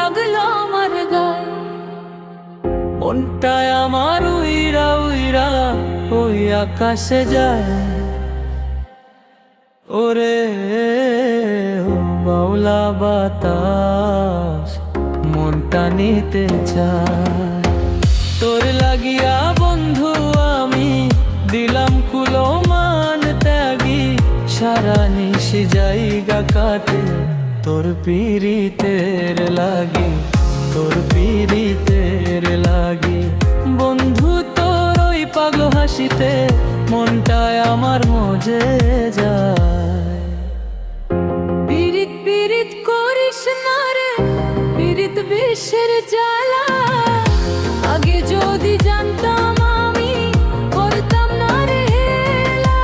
লাগলো আমার গায়ে। মনটায় আমার উইরা উইরা ওই আকাশে যায়। ওরে ও বাউলা বাতাস মনটা নিতে চায়। তোর লাগিয়া বন্ধু আমি দিলাম কুলো মান ত্যাগী, সারা নিশি জায়গা কাটে তোর পিরিতের লাগি, তোর পিরিতের লাগি। বন্ধু তোর ওই পাগল হাসিতে মনটায় আমার মজে যায়। পিরিত পিরিত করিস না রে, পিরিত বিষের জ্বালা। আগে যদি জানতাম আমি করতাম না রে হেলা।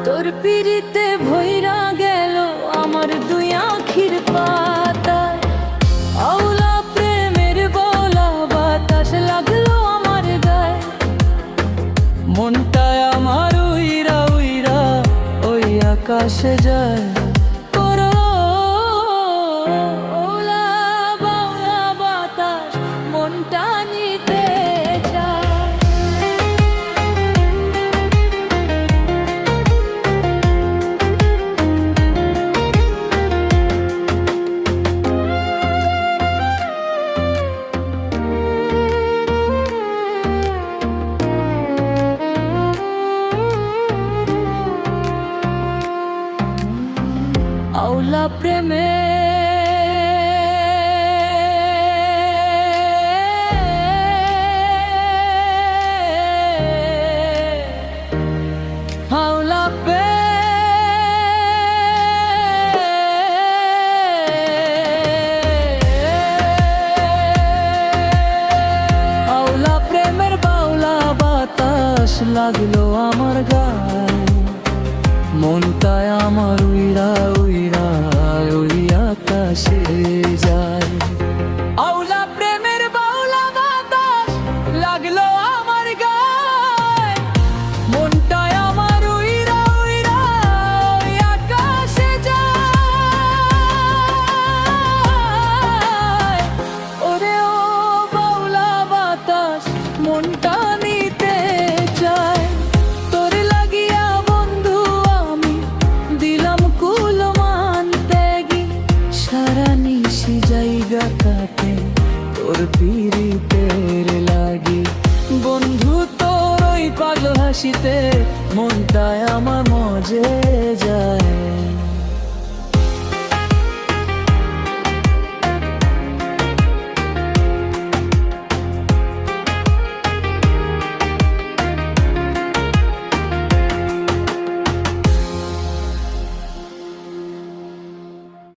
তোর পিরিতে ভইরা গেল আমার দুই আখির পাতায়। আওলা প্রেমের বলা বাতাস লাগলো আমার গায়ে। মনটায় আমার উইরা উইরা ওই আকাশে যায়। মনটা নিতে চায়। আওলা প্রেমে আওলা প্রেমের বাউলা বাতাস লাগলো আমার গায়ে। মনটায় আমার উইরা উইরা ওই আকাশে যায়। আওলা প্রেমের বাউলা বাতাস লাগলো আমার গায়ে। মনটায় আমার উইরা উইরা ওই আকাশে যায়। ওরে ও বাউলা বাতাস মনটা নিতে চায়। তোর লাগিয়া বন্ধু আমি দিলাম কুল মান ত্যাগী, সারা নিশি জায়গা কাটে তোর পিরিতের লাগি। বন্ধু তোর ওই পাগল হাসিতে মনটায় আমার মজে যায়।